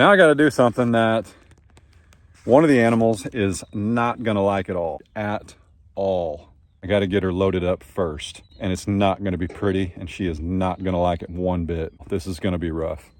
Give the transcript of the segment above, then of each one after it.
Now I got to do something that one of the animals is not going to like at all. At all. I got to get her loaded up first. And it's not going to be pretty. And she is not going to like it one bit. This is going to be rough.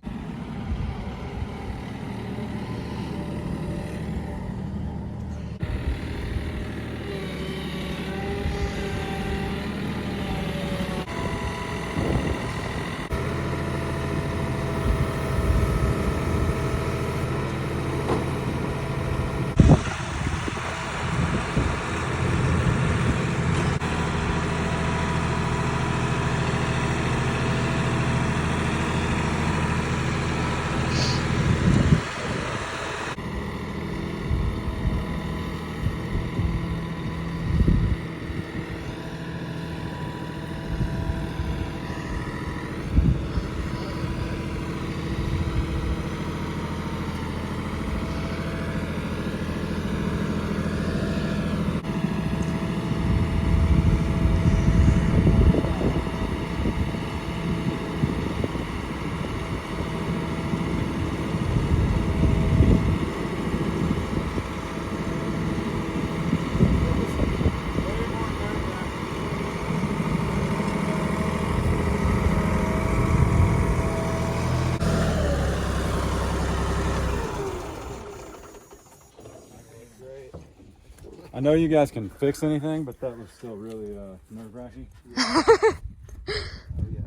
I know you guys can fix anything, but that was still really nerve-wracking. Yeah. Oh, yeah.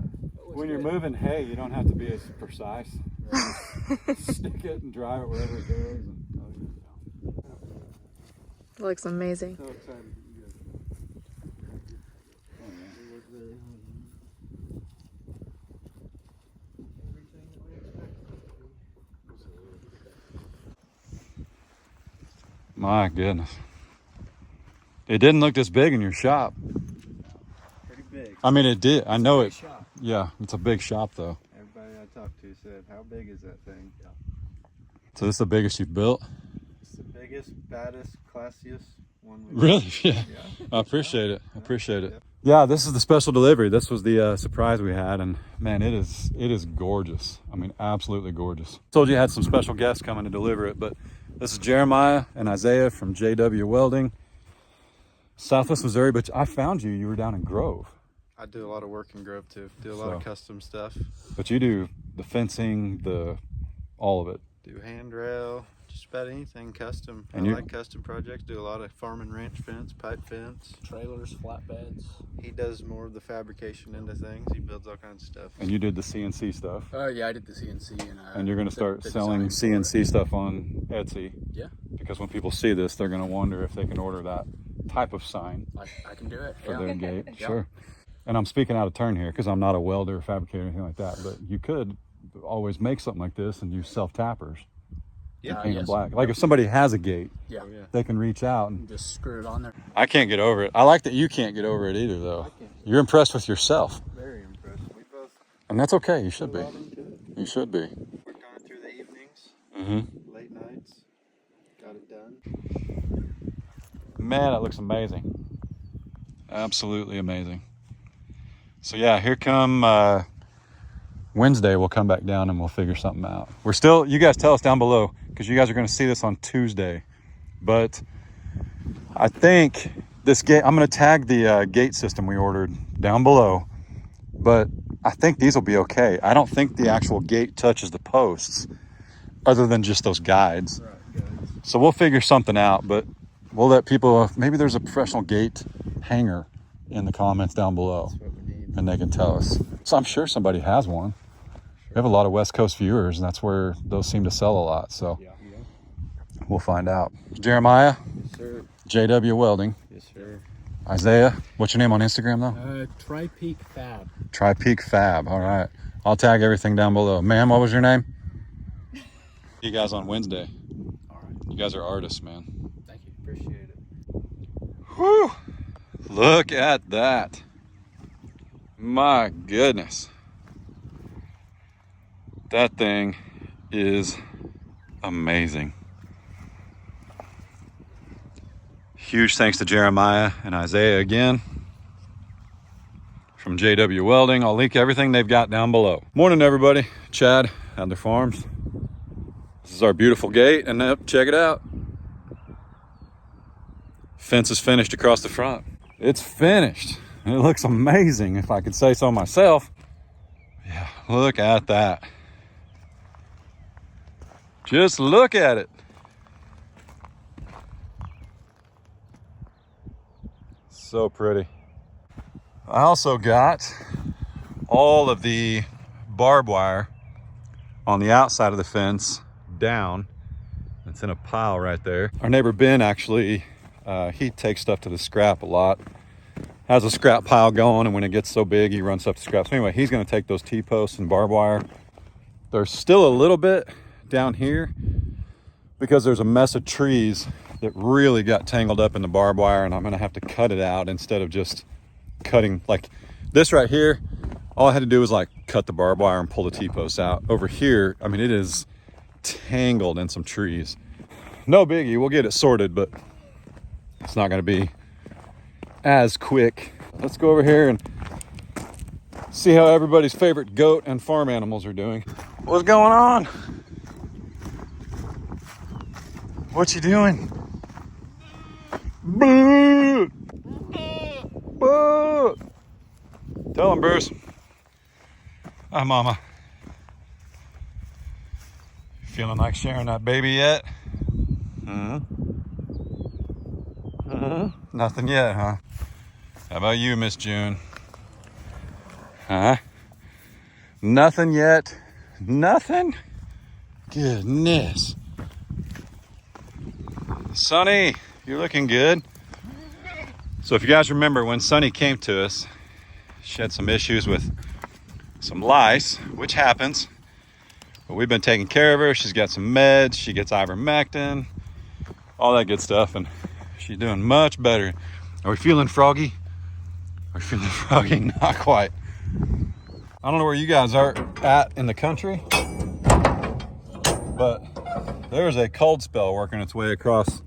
When you're moving hay, you don't have to be as precise. Just stick it and drive it wherever it goes. And, It looks amazing. So excited. my goodness. It didn't look this big in your shop. Pretty big. I mean, it did. I know it. Shop. Yeah, it's a big shop, though. Everybody I talked to said, how big is that thing? Yeah. So this is the biggest you've built? It's the biggest, baddest, classiest one we've Really? Yeah. Yeah. I appreciate it. I appreciate it. Yeah, this is the special delivery. This was the surprise we had, and man, it is gorgeous. I mean, absolutely gorgeous. Told you I had some special guests coming to deliver it, but this is Jeremiah and Isaiah from JW Welding, Southwest Missouri. But I found you. You were down in Grove. I do a lot of work in Grove too. Do a lot of custom stuff. But you do the fencing, all of it. Do handrail, just about anything custom. And I you- like custom projects. Do a lot of farm and ranch fence, pipe fence. Trailers, flatbeds. He does more of the fabrication into things. He builds all kinds of stuff. And you did the CNC stuff. Yeah, I did the CNC And you're going to start the selling design for CNC stuff on Etsy. Yeah. Because when people see this, they're going to wonder if they can order that type of sign I can do it. for Yeah. their gate. Yeah. Sure. And I'm speaking out of turn here because I'm not a welder or fabricator or anything like that. But you could always make something like this and use self-tappers. Yeah. Paint it Yes. black. Like if somebody has a gate, Yeah. Oh, yeah. they can reach out. And Just screw it on there. I can't get over it. I like that you can't get over it either, though. You're impressed with yourself. Very impressed. We both And that's okay. You should put be. a lot into it. You should be. We're going through the evenings, Mm-hmm. late nights. Got it done. Man, that looks amazing. Absolutely amazing. So yeah, here come Wednesday. We'll come back down and we'll figure something out. We're still, you guys tell us down below because you guys are going to see this on Tuesday. But I think this gate, I'm going to tag the gate system we ordered down below. But I think these will be okay. I don't think the actual gate touches the posts other than just those guides. Right, guys. So we'll figure something out, but we'll let people, maybe there's a professional gate hanger in the comments down below That's what we need. and they can tell us. So I'm sure somebody has one. We have a lot of West Coast viewers and that's where those seem to sell a lot. So Yeah. we'll find out. Jeremiah, Yes, sir. JW Welding. Yes, sir. Isaiah, what's your name on Instagram though? Tri-Peak Fab. Tri-Peak Fab. All right. I'll tag everything down below. Ma'am, what was your name? You guys on Wednesday. All right. You guys are artists, man. Thank you. Appreciate it. Whew. Look at that. My goodness. That thing is amazing. Huge thanks to Jeremiah and Isaiah again from JW Welding. I'll link everything they've got down below. Morning, everybody. Chad, Adler Farms. This is our beautiful gate, and now check it out. Fence is finished across the front. It's finished. It looks amazing, if I could say so myself. Yeah, look at that. Just look at it. So pretty. I also got all of the barbed wire on the outside of the fence down. It's in a pile right there. Our neighbor Ben actually, he takes stuff to the scrap a lot. Has a scrap pile going, and when it gets so big, he runs stuff to scrap. So anyway, he's gonna take those T-posts and barbed wire. There's still a little bit down here because there's a mess of trees that really got tangled up in the barbed wire, and I'm gonna have to cut it out instead of just cutting like this right here. All I had to do was like cut the barbed wire and pull the T-posts out. Over here, I mean, it is tangled in some trees. No biggie, we'll get it sorted, but it's not gonna be as quick. Let's go over here and see how everybody's favorite goat and farm animals are doing. What's going on? What you doing? Boo! Boo! Tell him, Bruce. Hi, Mama. Feeling like sharing that baby yet? Nothing yet, huh? How about you, Miss June? Huh? Nothing yet? Nothing? Goodness. Sonny, you're looking good. So if you guys remember when Sonny came to us, she had some issues with some lice, which happens. But we've been taking care of her. She's got some meds. She gets ivermectin, all that good stuff, and she's doing much better. Are we feeling froggy? Are we feeling froggy? Not quite. I don't know where you guys are at in the country, but there's a cold spell working its way across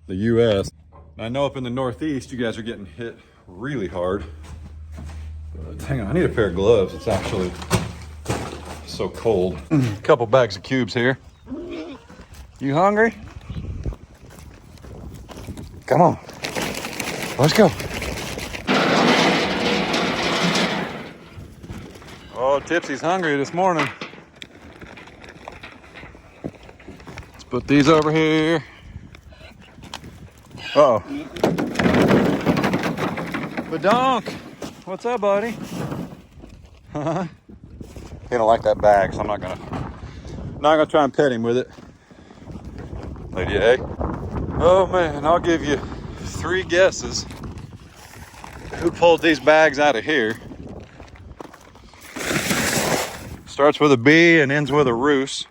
the U.S. I know up in the Northeast, you guys are getting hit really hard. But hang on, I need a pair of gloves. It's actually so cold. A couple bags of cubes here. You hungry? Come on, let's go. Oh, Tipsy's hungry this morning. Let's put these over here. Uh-oh. Badonk, what's up, buddy? He don't like that bag, so I'm not gonna try and pet him with it. Lady A. Oh man, I'll give you 3 guesses who pulled these bags out of here. Starts with a B and ends with a Roos.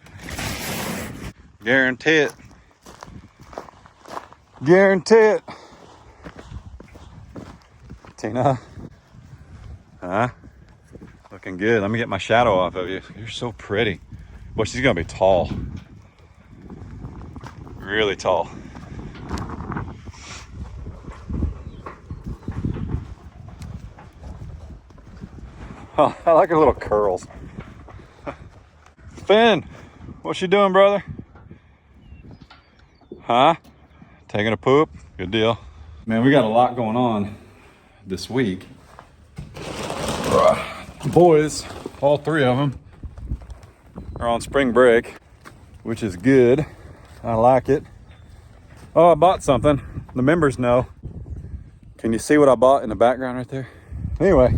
Guarantee it. Guarantee it. Tina. Huh? Looking good. Let me get my shadow off of you. You're so pretty. Boy, she's gonna be tall. Really tall. Oh, I like her little curls. Finn, what you doing, brother? Huh? Taking a poop? Good deal. Man, we got a lot going on this week. The boys, all 3 of them, are on spring break, which is good. I like it. Oh, I bought something. The members know. Can you see what I bought in the background right there? Anyway.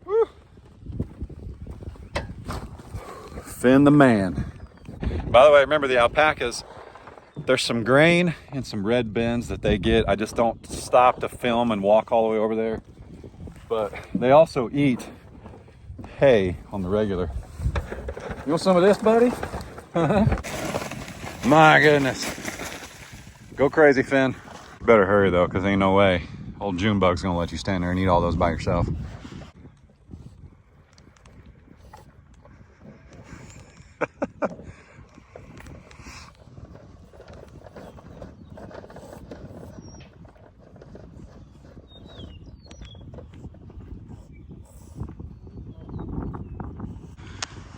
Woo. Finn the man. By the way, remember the alpacas, there's some grain and some red bins that they get. I just don't stop to film and walk all the way over there. But they also eat hay on the regular. You want some of this, buddy? My goodness. Go crazy, Finn. Better hurry though, because ain't no way old Junebug's gonna let you stand there and eat all those by yourself.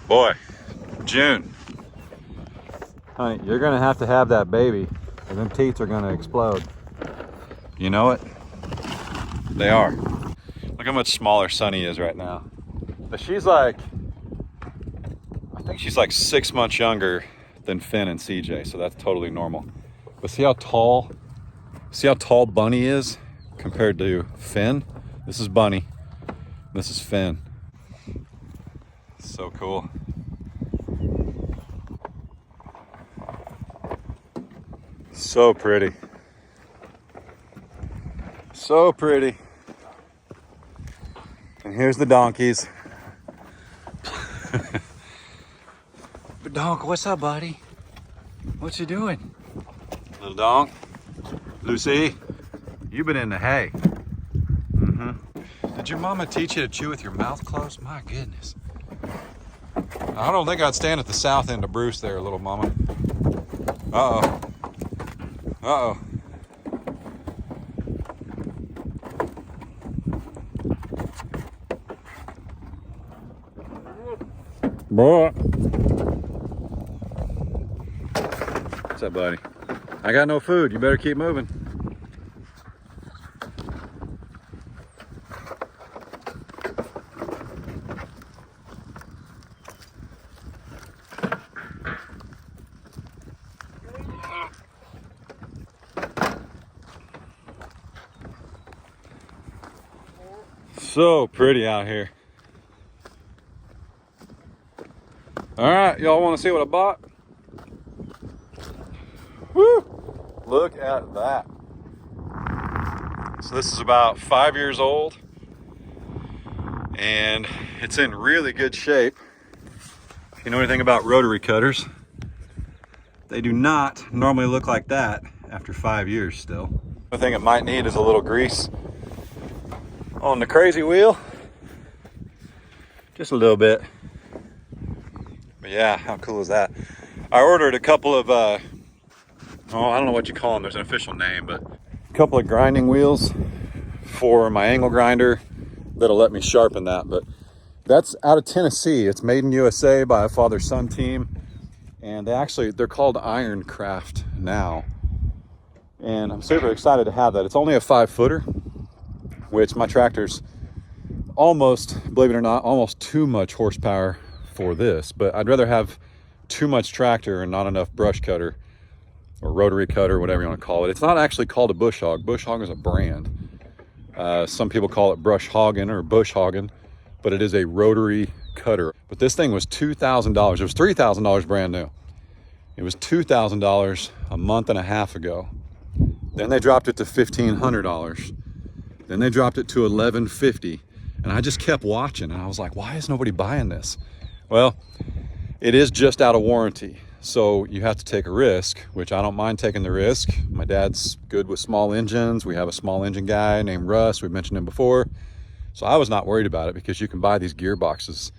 Boy, June. Honey, you're gonna have to have that baby, or them teats are gonna explode. You know it? They are. Look how much smaller Sunny is right now. But she's like, I think she's like 6 months younger than Finn and CJ, so that's totally normal. But see how tall Bunny is compared to Finn? This is Bunny, this is Finn. So cool. So pretty. So pretty. And here's the donkeys. Donk, what's up, buddy? What you doing? Little donk. Lucy, you've been in the hay. Did your mama teach you to chew with your mouth closed? My goodness. I don't think I'd stand at the south end of Bruce there, little mama. Uh-oh. Uh-oh. Boy. What's up, buddy? I got no food. You better keep moving. So pretty out here. All right, y'all want to see what I bought? Woo! Look at that. So this is about 5 years old, and it's in really good shape. If you know anything about rotary cutters, they do not normally look like that after 5 years still. The thing it might need is a little grease on the crazy wheel. Just a little bit. But yeah, how cool is that? I ordered a couple of, I don't know what you call them, there's an official name, but a couple of grinding wheels for my angle grinder that'll let me sharpen that. But that's out of Tennessee. It's made in USA by a father-son team. And they're called Ironcraft now. And I'm super excited to have that. It's only a 5-footer, which my tractor's almost, believe it or not, almost too much horsepower for this. But I'd rather have too much tractor and not enough brush cutter or rotary cutter, whatever you want to call it. It's not actually called a bush hog. Bush hog is a brand. Some people call it brush hogging or bush hogging, but it is a rotary cutter. But this thing was $2,000. It was $3,000 brand new. It was $2,000 a month and a half ago. Then they dropped it to $1,500. Then they dropped it to $1,150. And I just kept watching and I was like, why is nobody buying this? Well, it is just out of warranty. So you have to take a risk, which I don't mind taking the risk. My dad's good with small engines. We have a small engine guy named Russ. We've mentioned him before. So I was not worried about it because you can buy these gearboxes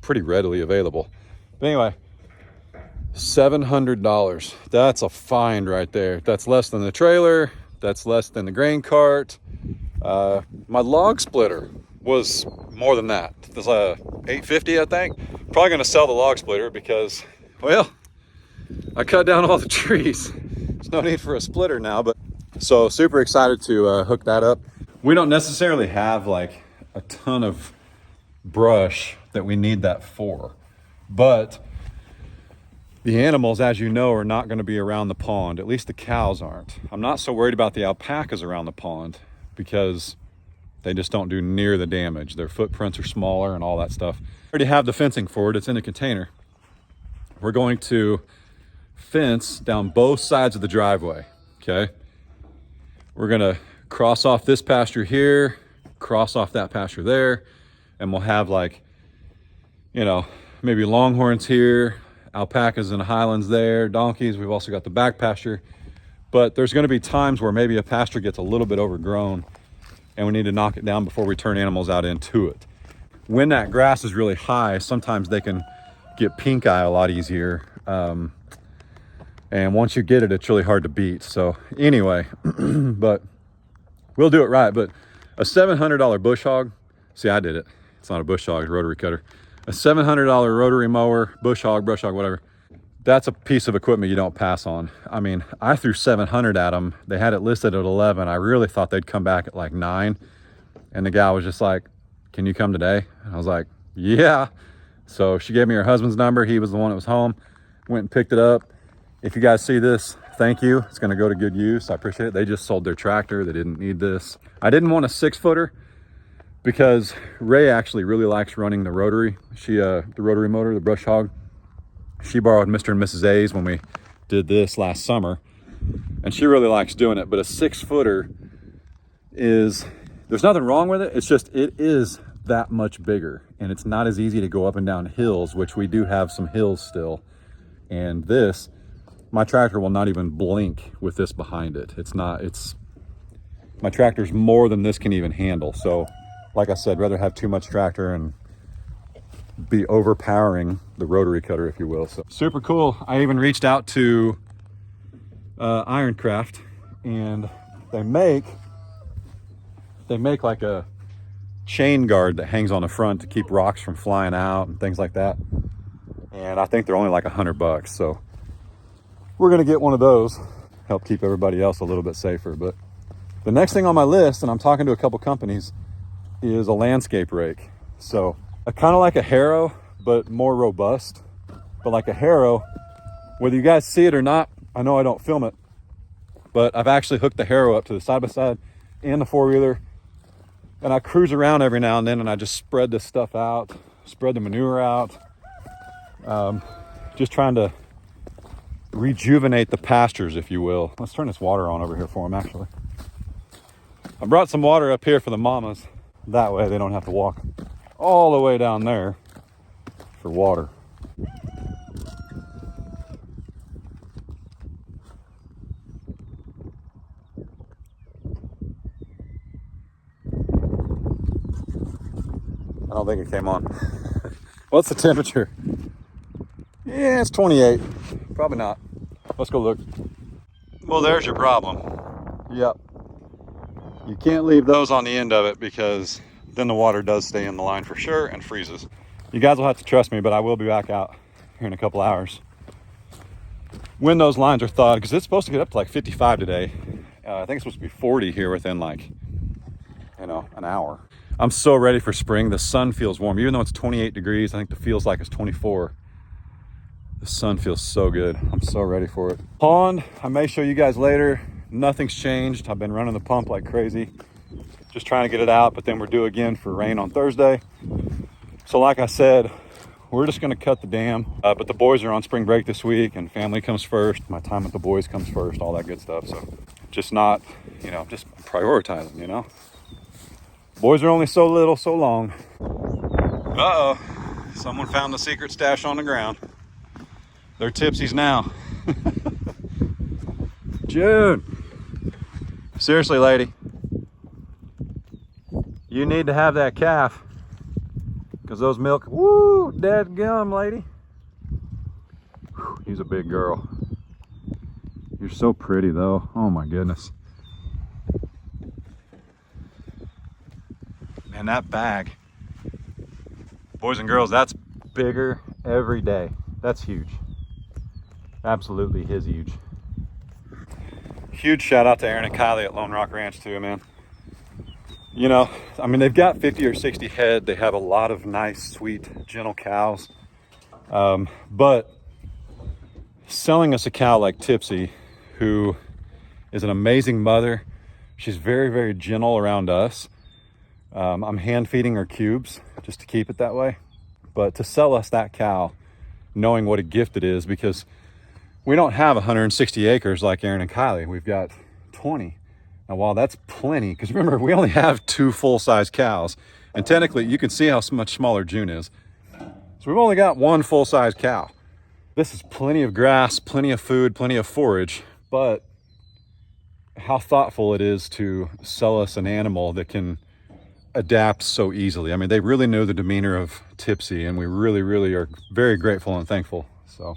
pretty readily available. But anyway, $700. That's a find right there. That's less than the trailer. That's less than the grain cart. My log splitter was more than that. It was $850, I think. Probably gonna sell the log splitter because, well, I cut down all the trees. There's no need for a splitter now, but so super excited to hook that up. We don't necessarily have like a ton of brush that we need that for, but the animals, as you know, are not going to be around the pond. At least the cows aren't. I'm not so worried about the alpacas around the pond because they just don't do near the damage. Their footprints are smaller and all that stuff. I already have the fencing for it. It's in a container. We're going to fence down both sides of the driveway, okay? We're gonna cross off this pasture here, cross off that pasture there, and we'll have like, you know, maybe longhorns here, alpacas and highlands there, donkeys. We've also got the back pasture. But there's gonna be times where maybe a pasture gets a little bit overgrown and we need to knock it down before we turn animals out into it. When that grass is really high, sometimes they can get pink eye a lot easier. And once you get it, it's really hard to beat. So anyway, but we'll do it right. But a $700 bush hog, see, I did it. It's not a bush hog, it's a rotary cutter. A $700 rotary mower, brush hog, whatever. That's a piece of equipment you don't pass on. I mean, I threw 700 at them. They had it listed at 11. I really thought they'd come back at like 9. And the gal was just like, can you come today? And I was like, yeah. So she gave me her husband's number. He was the one that was home. Went and picked it up. If you guys see this, thank you. It's gonna go to good use. I appreciate it. They just sold their tractor. They didn't need this. I didn't want a 6-footer because Ray actually really likes running the rotary. The rotary motor, the brush hog. She borrowed Mr. and Mrs. A's when we did this last summer. And she really likes doing it. But a 6-footer is, there's nothing wrong with it. It's just, it is that much bigger. And it's not as easy to go up and down hills, which we do have some hills still. And this, my tractor will not even blink with this behind it. My tractor's more than this can even handle. So like I said, rather have too much tractor and be overpowering the rotary cutter, if you will. So super cool. I even reached out to Ironcraft, and they make like a chain guard that hangs on the front to keep rocks from flying out and things like that. And I think they're only like $100. So we're gonna get one of those, help keep everybody else a little bit safer. But the next thing on my list, and I'm talking to a couple companies, is a landscape rake. So kind of like a harrow, but more robust. But like a harrow, whether you guys see it or not, I know I don't film it, but I've actually hooked the harrow up to the side-by-side and the four-wheeler, and I cruise around every now and then, and I just spread this stuff out, spread the manure out, just trying to rejuvenate the pastures, if you will. Let's turn this water on over here for them, actually. I brought some water up here for the mamas. That way they don't have to walk all the way down there for water. I don't think it came on. What's the temperature? Yeah, it's 28. Probably not. Let's go look. Well, there's your problem. Yep. You can't leave those on the end of it because then the water does stay in the line for sure and freezes. You guys will have to trust me, but I will be back out here in a couple hours when those lines are thawed, because it's supposed to get up to like 55 today. I think it's supposed to be 40 here within like, an hour. I'm so ready for spring. The sun feels warm. Even though it's 28 degrees, I think the feels like it's 24. The sun feels so good. I'm so ready for it. Pond, I may show you guys later. Nothing's changed. I've been running the pump like crazy, just trying to get it out, but then we're due again for rain on Thursday. So like I said, we're just gonna cut the dam, but the boys are on spring break this week, and family comes first. My time with the boys comes first, all that good stuff. So just not, just prioritizing, Boys are only so little, so long. Uh-oh, someone found the secret stash on the ground. They're tipsies now. June. Seriously, lady, you need to have that calf, because those milk, woo, dadgum, lady. Whew, he's a big girl. You're so pretty though. Oh my goodness. Man, that bag, boys and girls, that's bigger every day. That's huge. Absolutely huge. Huge shout out to Aaron and Kylie at Lone Rock Ranch too, man. They've got 50 or 60 head. They have a lot of nice, sweet, gentle cows. But selling us a cow like Tipsy, who is an amazing mother. She's very, very gentle around us. I'm hand feeding her cubes just to keep it that way. But to sell us that cow, knowing what a gift it is, because we don't have 160 acres like Aaron and Kylie. We've got 20. Now, while that's plenty, because remember, we only have 2 full-size cows, and technically you can see how much smaller June is. So we've only got 1 full-size cow. This is plenty of grass, plenty of food, plenty of forage, but how thoughtful it is to sell us an animal that can adapt so easily. They really know the demeanor of Tipsy, and we really, really are very grateful and thankful. So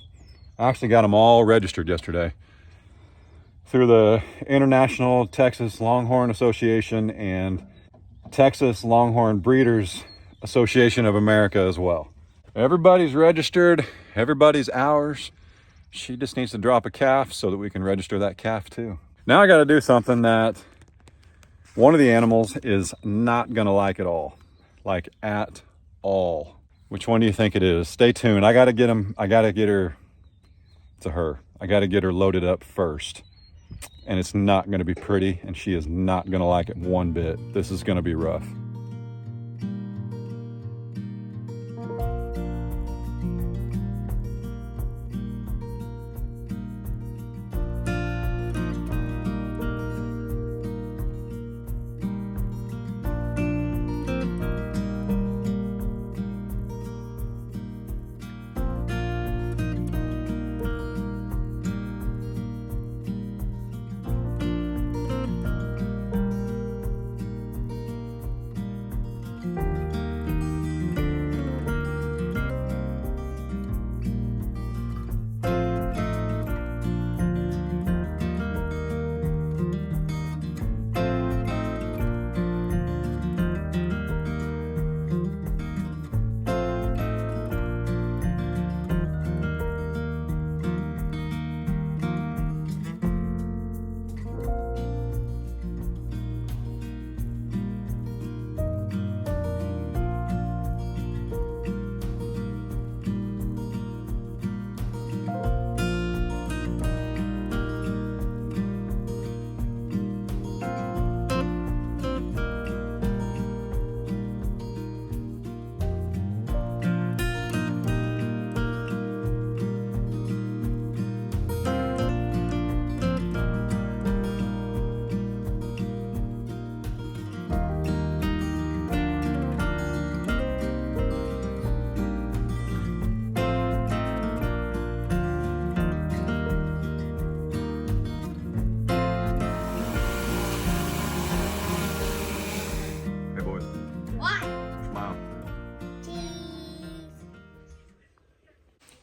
I actually got them all registered yesterday through the International Texas Longhorn Association and Texas Longhorn Breeders Association of America as well. Everybody's registered. Everybody's ours. She just needs to drop a calf so that we can register that calf too. Now I got to do something that one of the animals is not going to like at all. Like at all. Which one do you think it is? Stay tuned. I got to get him. I got to get her. It's a her. I got to get her loaded up first. And it's not going to be pretty, and she is not going to like it one bit. This is going to be rough.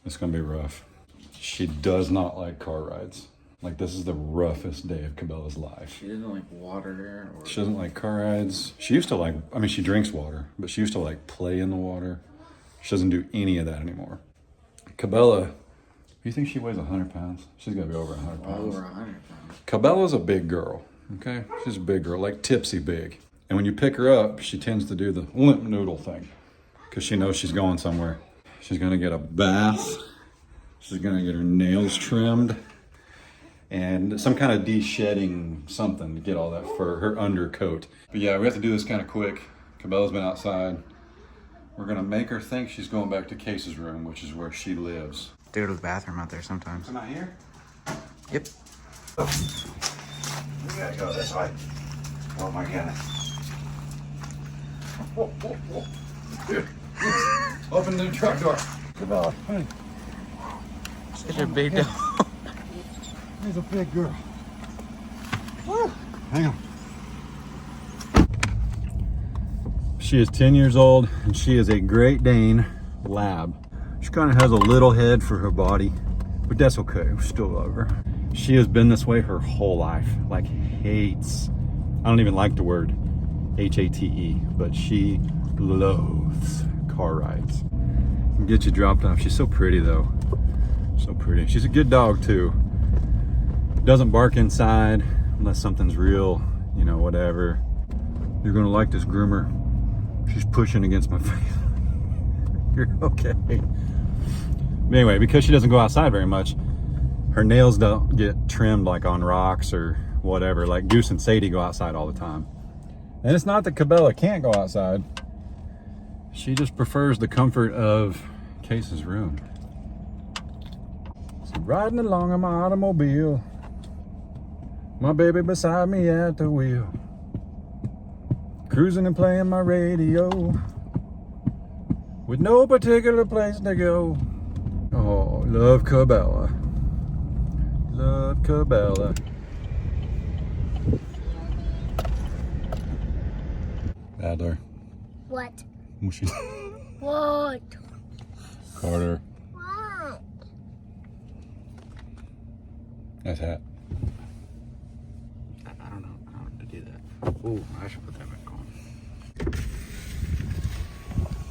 It's gonna be rough. She does not like car rides. Like, this is the roughest day of Cabela's life. She doesn't like water or... She doesn't like car rides. She used to like, I mean, she drinks water, but she used to like play in the water. She doesn't do any of that anymore. Cabela, you think she weighs 100 pounds? She's gotta be over 100 pounds. Over 100 pounds. Cabela's a big girl, okay? She's a big girl, like tipsy big. And when you pick her up, she tends to do the limp noodle thing because she knows she's going somewhere. She's gonna get a bath. She's gonna get her nails trimmed and some kind of de-shedding something to get all that fur, her undercoat. But yeah, we have to do this kind of quick. Cabela's been outside. We're gonna make her think she's going back to Case's room, which is where she lives. They go to the bathroom out there sometimes. Am I here? Yep. We gotta go this way. Oh my goodness. Whoa, whoa, whoa. Dude. Open the truck door. Cabela, honey. Such a big dog. She's a big girl. Woo. Hang on. She is 10 years old and she is a Great Dane lab. She kind of has a little head for her body, but that's okay. We still love her. She has been this way her whole life. Like, hates, I don't even like the word H-A-T-E, but she loathes car rides. I'll get you dropped off. She's so pretty though. So pretty. She's a good dog too. Doesn't bark inside unless something's real, you know, whatever. You're gonna like this groomer. She's pushing against my face. You're okay. But anyway, because she doesn't go outside very much, her nails don't get trimmed like on rocks or whatever. Like Goose and Sadie go outside all the time. And it's not that Cabela can't go outside. She just prefers the comfort of Case's room. So riding along in my automobile, my baby beside me at the wheel, cruising and playing my radio, with no particular place to go. Oh, love Cabela. Love Cabela. Adler. What? What? What? Carter. What? Nice hat. I don't know how to do that. Oh, I should put that back on.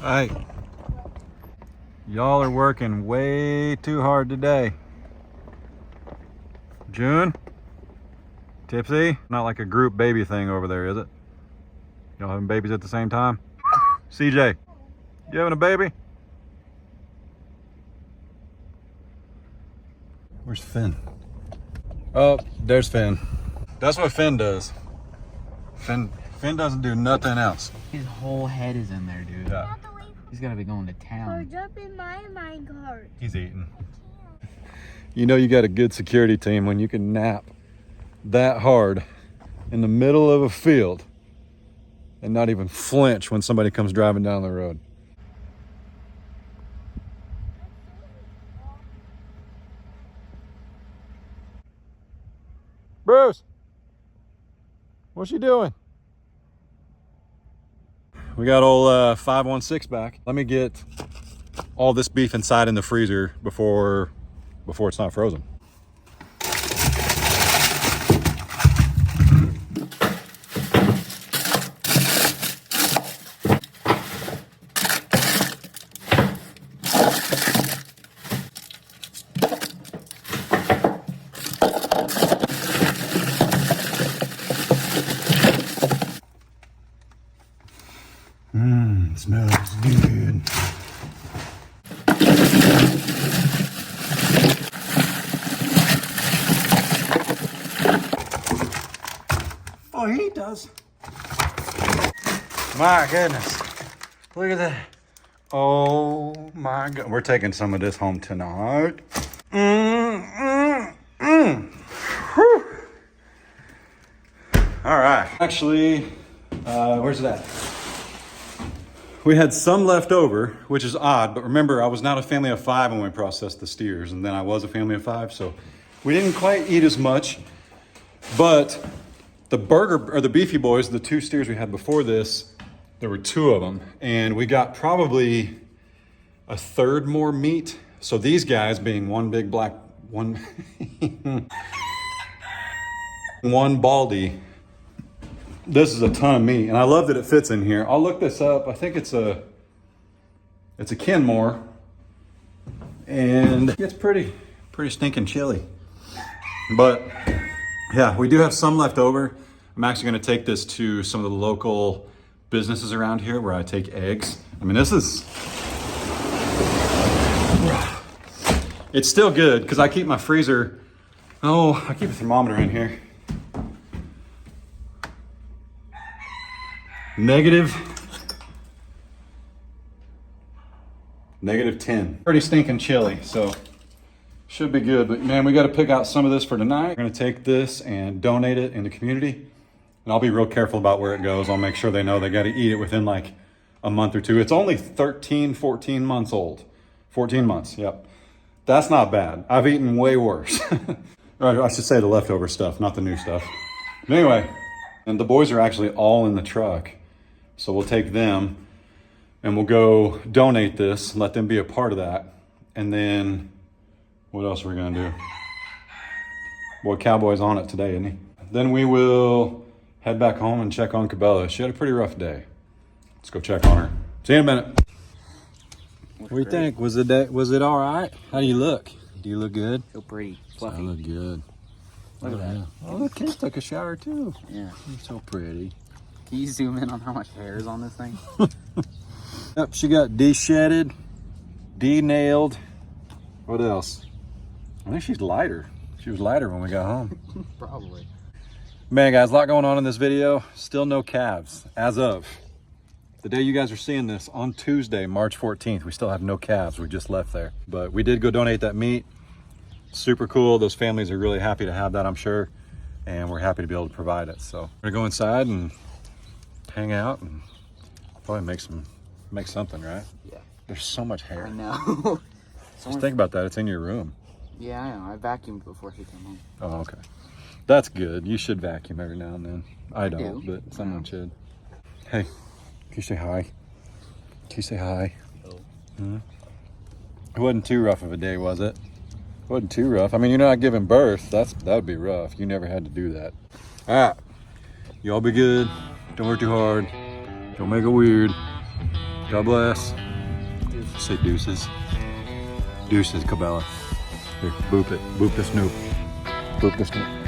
Alright. Y'all are working way too hard today. June? Tipsy? Not like a group baby thing over there, is it? Y'all having babies at the same time? CJ, you having a baby? Where's Finn? Oh, there's Finn. That's what Finn does. Finn doesn't do nothing else. His whole head is in there, dude. Yeah. He's gotta be going to Or town. jump in my minecart. He's eating. You know you got a good security team when you can nap that hard in the middle of a field and not even flinch when somebody comes driving down the road. Bruce, what's she doing? We got old 516 back. Let me get all this beef inside in the freezer before it's not frozen. Smells good. Oh, he does. My goodness. Look at that. Oh my God. We're taking some of this home tonight. Whew. All right. Actually, where's it at? We had some left over, which is odd, but remember, I was not a family of 5 when we processed the steers, and then I was a family of 5, so we didn't quite eat as much. But the burger, or the beefy boys, the 2 steers we had before this, there were 2 of them, and we got probably a third more meat. So these guys, being one big black, one baldy, this is a ton of meat, and I love that it fits in here. I'll look this up. I think it's a Kenmore, and it's pretty stinking chilly. But yeah, we do have some left over. I'm actually going to take this to some of the local businesses around here where I take eggs. I mean, it's still good because I keep my freezer. I keep a thermometer in here. -10. Pretty stinking chilly, so should be good. But man, we got to pick out some of this for tonight. We're gonna take this and donate it in the community, and I'll be real careful about where it goes. I'll make sure they know they got to eat it within like a month or 2. It's only 14 months old. 14 months, yep. That's not bad. I've eaten way worse. Or I should say the leftover stuff, not the new stuff. But anyway, and the boys are actually all in the truck. So we'll take them and we'll go donate this, let them be a part of that. And then what else are we gonna do? Boy, Cowboy's on it today, isn't he? Then we will head back home and check on Cabela. She had a pretty rough day. Let's go check on her. See you in a minute. What do you think? Was it all right? How do you look? Do you look good? So pretty. Fluffy. I look good. Look at that. Oh, the kids took a shower too. Yeah. You're so pretty. Can you zoom in on how much hair is on this thing? Yep, she got de-shedded, de-nailed. What else? I think she's lighter. She was lighter when we got home. Probably. Man, guys, a lot going on in this video. Still no calves as of the day you guys are seeing this, on Tuesday, March 14th. We still have no calves. We just left there. But we did go donate that meat. Super cool. Those families are really happy to have that, I'm sure. And we're happy to be able to provide it. So we're gonna go inside and hang out and probably make something, right? Yeah. There's so much hair. I know. Just think about that. It's in your room. Yeah, I know. I vacuumed before she came home. Oh, okay. That's good. You should vacuum every now and then. I don't, do. but someone should. Hey, can you say hi? Can you say hi? Oh. It wasn't too rough of a day, was it? It wasn't too rough. I mean, you're not giving birth. That would be rough. You never had to do that. All right. Y'all be good. Don't work too hard. Don't make it weird. God bless. Dude, Say deuces. Deuces, Cabela. Here, boop it. Boop the snoop. Boop the snoop.